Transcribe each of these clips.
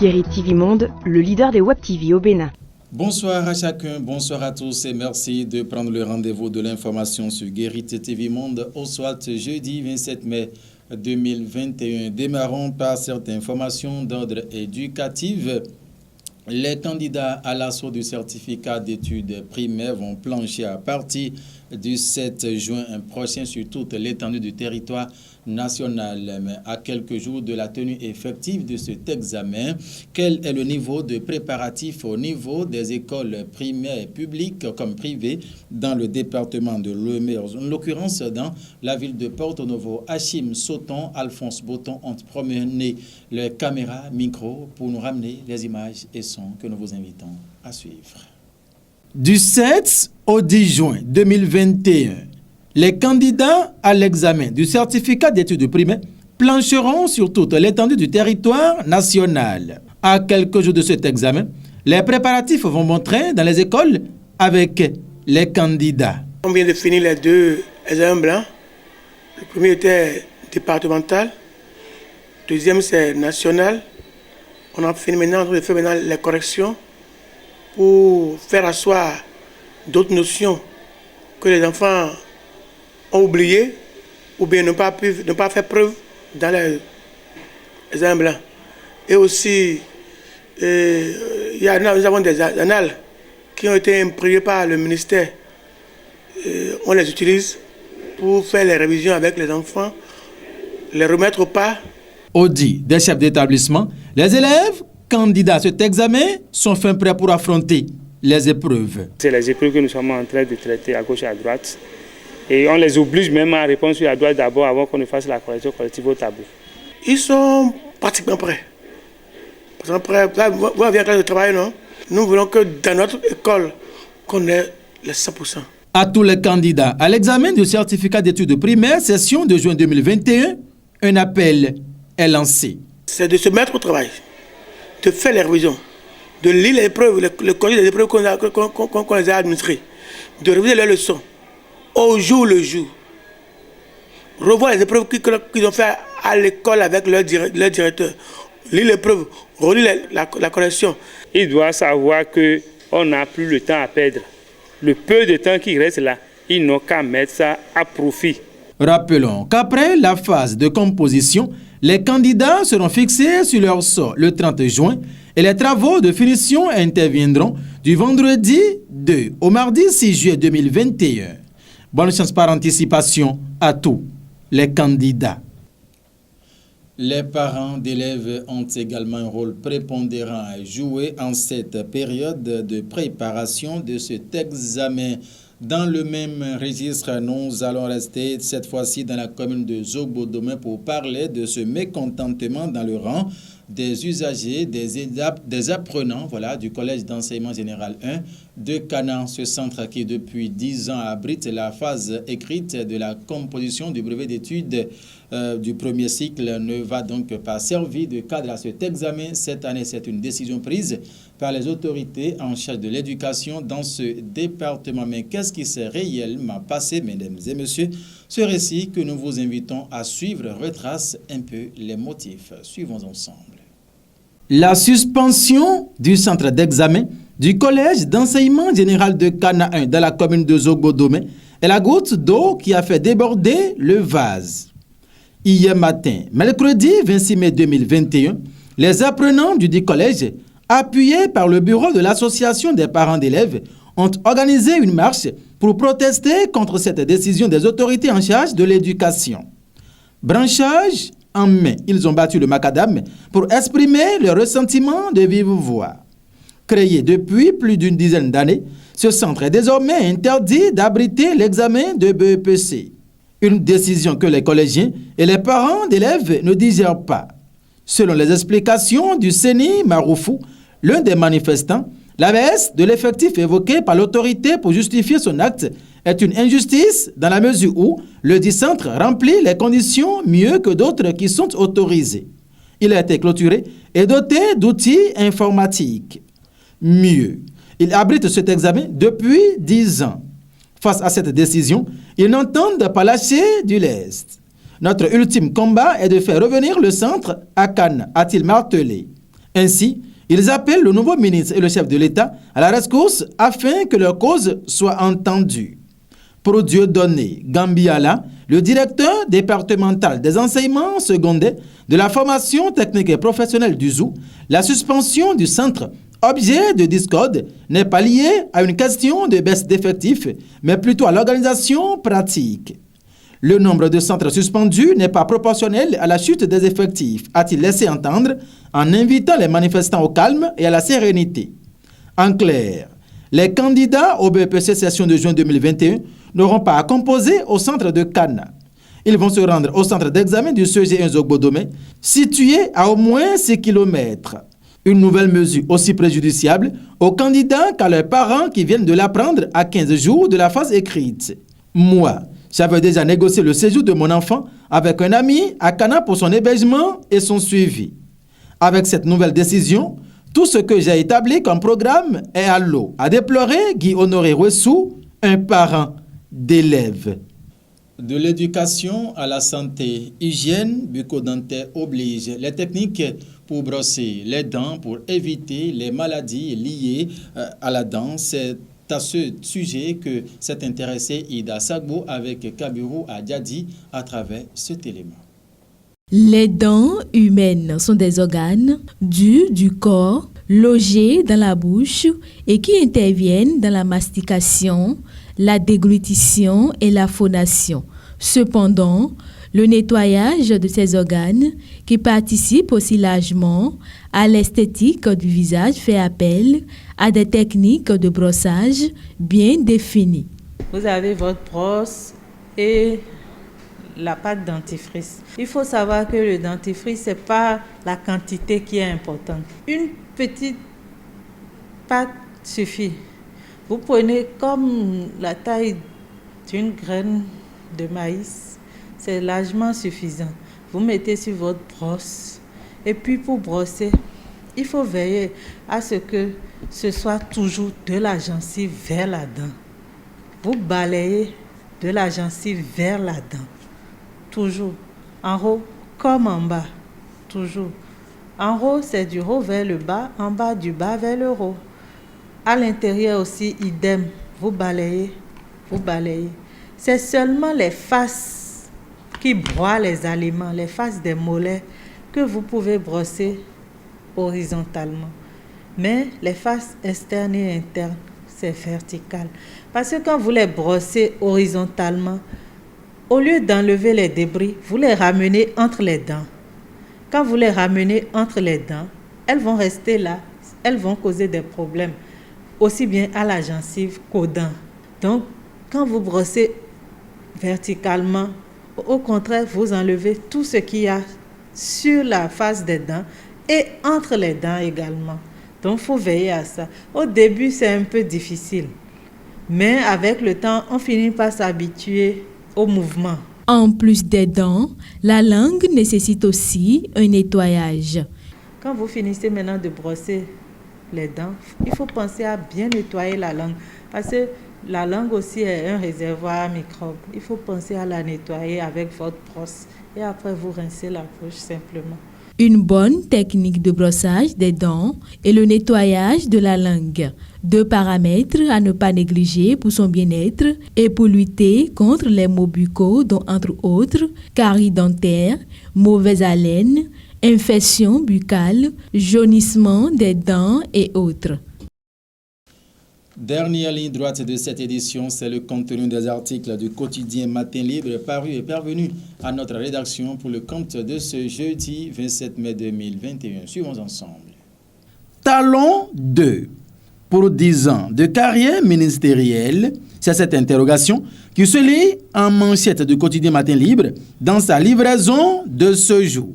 Guérit TV Monde, le leader des Web TV au Bénin. Bonsoir à chacun, bonsoir à tous et merci de prendre le rendez-vous de l'information sur Guérit TV Monde au soir jeudi 27 mai 2021. Démarrons par cette information d'ordre éducatif. Les candidats à l'assaut du certificat d'études primaires vont plancher à partir du 7 juin prochain sur toute l'étendue du territoire national. Mais à quelques jours de la tenue effective de cet examen, quel est le niveau de préparatif au niveau des écoles primaires publiques comme privées dans le département de l'Ouémé? En l'occurrence, dans la ville de Porto-Novo, Hachim Soton, Alphonse Boton ont promené les caméras, micros pour nous ramener les images et sons que nous vous invitons à suivre. Du 7 au 10 juin 2021, les candidats à l'examen du certificat d'études primaires plancheront sur toute l'étendue du territoire national. À quelques jours de cet examen, les préparatifs vont montrer dans les écoles avec les candidats. On vient de finir les deux examens blancs. Le premier était départemental, le deuxième c'est national. On a fini maintenant, on fait maintenant les corrections pour faire asseoir d'autres notions que les enfants ont oubliées ou bien n'ont pas fait preuve dans les examens blancs. Et aussi, nous avons des annales qui ont été imprimées par le ministère. On les utilise pour faire les révisions avec les enfants, les remettre au pas. Audit des chefs d'établissement, les élèves candidats à cet examen sont fin prêts pour affronter les épreuves. C'est les épreuves que nous sommes en train de traiter à gauche et à droite. Et on les oblige même à répondre sur la droite d'abord avant qu'on ne fasse la correction collective au tableau. Ils sont pratiquement prêts. Vous avez un classe de travail, non? Nous voulons que dans notre école, qu'on ait les 100%. À tous les candidats à l'examen du certificat d'études primaires, session de juin 2021, un appel est lancé. C'est de se mettre au travail, de faire les révisions, de lire les épreuves, le colis des épreuves qu'on les a administrées, de réviser les leçons au jour le jour. Revoir les épreuves qu'ils ont fait à l'école avec leur directeur. Lire l'épreuve, relire la correction. Il doit savoir qu'on n'a plus le temps à perdre. Le peu de temps qui reste là, ils n'ont qu'à mettre ça à profit. Rappelons qu'après la phase de composition, les candidats seront fixés sur leur sort le 30 juin et les travaux de finition interviendront du vendredi 2 au mardi 6 juillet 2021. Bonne chance par anticipation à tous les candidats. Les parents d'élèves ont également un rôle prépondérant à jouer en cette période de préparation de cet examen. Dans le même registre, nous allons rester cette fois-ci dans la commune de Zogbo-Domé pour parler de ce mécontentement dans le rang des usagers, des apprenants du Collège d'enseignement général 1 de Cana. Ce centre qui depuis 10 ans abrite la phase écrite de la composition du brevet d'études du premier cycle ne va donc pas servir de cadre à cet examen. Cette année, c'est une décision prise par les autorités en charge de l'éducation dans ce département. Mais qu'est-ce qui s'est réellement passé, mesdames et messieurs? Ce récit que nous vous invitons à suivre retrace un peu les motifs. Suivons ensemble. La suspension du centre d'examen du Collège d'enseignement général de Cana 1 dans la commune de Zogbo-Domé est la goutte d'eau qui a fait déborder le vase. Hier matin, mercredi 26 mai 2021, les apprenants du dit collège, appuyés par le bureau de l'association des parents d'élèves, ont organisé une marche pour protester contre cette décision des autorités en charge de l'éducation. Branchage en main, ils ont battu le macadam pour exprimer leur ressentiment de vive voix. Créé depuis plus d'une dizaine d'années, ce centre est désormais interdit d'abriter l'examen de BEPC. Une décision que les collégiens et les parents d'élèves ne digèrent pas. Selon les explications du Séni Maroufou, l'un des manifestants, la baisse de l'effectif évoqué par l'autorité pour justifier son acte est une injustice dans la mesure où le dit centre remplit les conditions mieux que d'autres qui sont autorisés. Il a été clôturé et doté d'outils informatiques. Mieux, il abrite cet examen depuis 10 ans. Face à cette décision, ils n'entendent pas lâcher du lest. Notre ultime combat est de faire revenir le centre à Cannes, a-t-il martelé. Ainsi, ils appellent le nouveau ministre et le chef de l'État à la rescousse afin que leur cause soit entendue. Pour Dieudonné Gambiala, le directeur départemental des enseignements secondaires de la formation technique et professionnelle du ZOU, la suspension du centre objet de discorde n'est pas liée à une question de baisse d'effectifs, mais plutôt à l'organisation pratique. Le nombre de centres suspendus n'est pas proportionnel à la chute des effectifs, a-t-il laissé entendre en invitant les manifestants au calme et à la sérénité. En clair, les candidats au BEPC session de juin 2021 n'auront pas à composer au centre de Kana. Ils vont se rendre au centre d'examen du CEG Nzogbodomé, situé à au moins 6 km. Une nouvelle mesure aussi préjudiciable aux candidats qu'à leurs parents qui viennent de l'apprendre à 15 jours de la phase écrite. Moi, j'avais déjà négocié le séjour de mon enfant avec un ami à Kana pour son hébergement et son suivi. Avec cette nouvelle décision, tout ce que j'ai établi comme programme est à l'eau, a déploré Guy Honoré Ouessou, un parent d'élèves. De l'éducation à la santé, hygiène bucco-dentaire oblige. Les techniques pour brosser les dents pour éviter les maladies liées à la dent, c'est à ce sujet que s'est intéressé Ida Sagbo avec Kabiru Adiadi à travers cet élément. Les dents humaines sont des organes du corps logés dans la bouche et qui interviennent dans la mastication, la déglutition et la phonation. Cependant, le nettoyage de ces organes, qui participent aussi largement à l'esthétique du visage, fait appel à des techniques de brossage bien définies. Vous avez votre brosse et la pâte dentifrice. Il faut savoir que le dentifrice, ce n'est pas la quantité qui est importante. Une petite pâte suffit. Vous prenez comme la taille d'une graine de maïs, c'est largement suffisant. Vous mettez sur votre brosse et puis pour brosser, il faut veiller à ce que ce soit toujours de la gencive vers la dent. Vous balayez de la gencive vers la dent. Toujours. En haut comme en bas. Toujours. En haut, c'est du haut vers le bas. En bas, du bas vers le haut. À l'intérieur aussi, idem. Vous balayez. Vous balayez. C'est seulement les faces qui broient les aliments, les faces des mollets, que vous pouvez brosser horizontalement. Mais les faces externes et internes, c'est vertical. Parce que quand vous les brossez horizontalement, au lieu d'enlever les débris, vous les ramenez entre les dents. Quand vous les ramenez entre les dents, elles vont rester là, elles vont causer des problèmes, aussi bien à la gencive qu'aux dents. Donc, quand vous brossez verticalement, au contraire, vous enlevez tout ce qu'il y a sur la face des dents et entre les dents également. Donc, il faut veiller à ça. Au début, c'est un peu difficile, mais avec le temps, on finit par s'habituer au mouvement. En plus des dents, la langue nécessite aussi un nettoyage. Quand vous finissez maintenant de brosser les dents, il faut penser à bien nettoyer la langue parce que la langue aussi est un réservoir à microbes. Il faut penser à la nettoyer avec votre brosse et après vous rincez la bouche simplement. Une bonne technique de brossage des dents et le nettoyage de la langue. 2 paramètres à ne pas négliger pour son bien-être et pour lutter contre les maux buccaux dont entre autres caries dentaires, mauvaise haleine, infection buccale, jaunissement des dents et autres. Dernière ligne droite de cette édition, c'est le contenu des articles du quotidien Matin Libre paru et parvenu à notre rédaction pour le compte de ce jeudi 27 mai 2021. Suivons ensemble. Talon 2. Pour 10 ans de carrière ministérielle, c'est cette interrogation qui se lit en manchette du quotidien Matin Libre dans sa livraison de ce jour.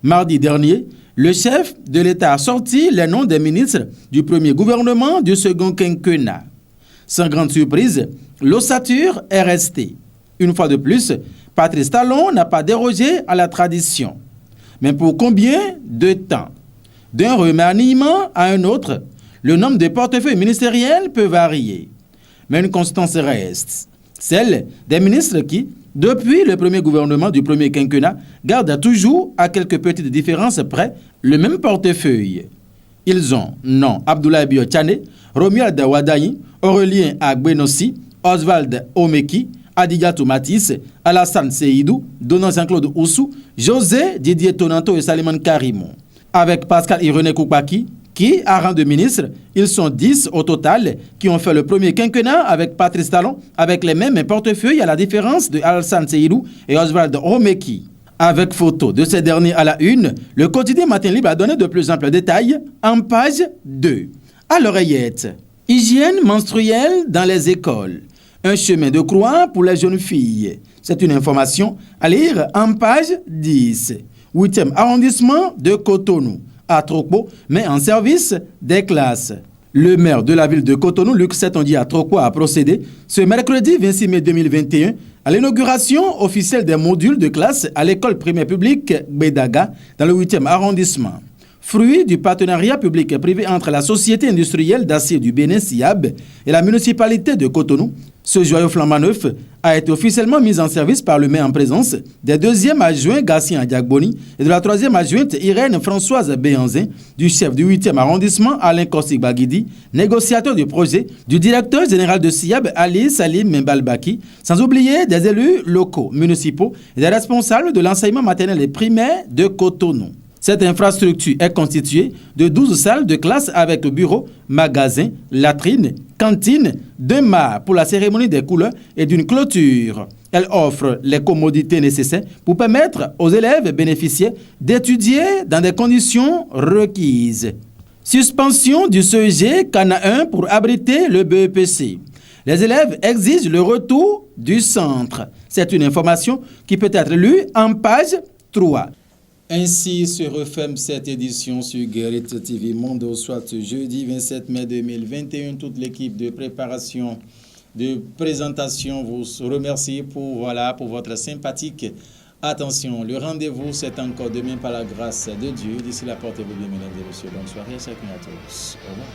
Mardi dernier, le chef de l'État a sorti les noms des ministres du premier gouvernement du second quinquennat. Sans grande surprise, l'ossature est restée. Une fois de plus, Patrice Talon n'a pas dérogé à la tradition. Mais pour combien de temps? D'un remaniement à un autre, le nombre de portefeuilles ministériels peut varier. Mais une constance reste, celle des ministres qui, Depuis, le premier gouvernement du premier quinquennat garde toujours, à quelques petites différences près, le même portefeuille. Ils ont non Abdoulaye Bio-Tchane, Romuald Wadayi, Aurélien Agbenossi, Oswald Omeki, Adigatou Matisse, Alassane Seydou, Donan Jean-Claude Oussou, José Didier Tonanto et Saliman Karimou. Avec Pascal Irené Koupaki, qui, à rang de ministre, ils sont 10 au total, qui ont fait le premier quinquennat avec Patrice Talon, avec les mêmes portefeuilles à la différence de Alassane Seydou et Oswald Omeki. Avec photo de ces derniers à la une, le quotidien Matin Libre a donné de plus amples détails en page 2. À l'oreillette, hygiène menstruelle dans les écoles. Un chemin de croix pour les jeunes filles. C'est une information à lire en page 10. 8e arrondissement de Cotonou, à Trokpo, met en service des classes. Le maire de la ville de Cotonou, Luc Setondié à Trokpo, a procédé ce mercredi 26 mai 2021 à l'inauguration officielle des modules de classe à l'école primaire publique Bedaga dans le 8e arrondissement. Fruit du partenariat public et privé entre la Société industrielle d'acier du Bénin, SIAB, et la municipalité de Cotonou, ce joyau flambant neuf a été officiellement mis en service par le maire en présence des 2e adjoints Gatien Diagboni et de la 3e adjointe Irène Françoise Béanzin, du chef du 8e arrondissement Alain Kostik Bagidi, négociateur du projet, du directeur général de SIAB Ali Salim Membalbaki, sans oublier des élus locaux, municipaux et des responsables de l'enseignement maternel et primaire de Cotonou. Cette infrastructure est constituée de 12 salles de classe avec bureaux, magasins, latrines, cantines, d'un mât pour la cérémonie des couleurs et d'une clôture. Elle offre les commodités nécessaires pour permettre aux élèves bénéficiaires d'étudier dans des conditions requises. Suspension du CEG Cana 1 pour abriter le BEPC. Les élèves exigent le retour du centre. C'est une information qui peut être lue en page 3. Ainsi se referme cette édition sur Guérit TV Monde, soit jeudi 27 mai 2021. Toute l'équipe de préparation, de présentation vous remercie pour votre sympathique attention. Le rendez-vous, c'est encore demain par la grâce de Dieu. D'ici là, portez-vous bien, mesdames et messieurs. Bonne soirée à chacun à tous. Au revoir.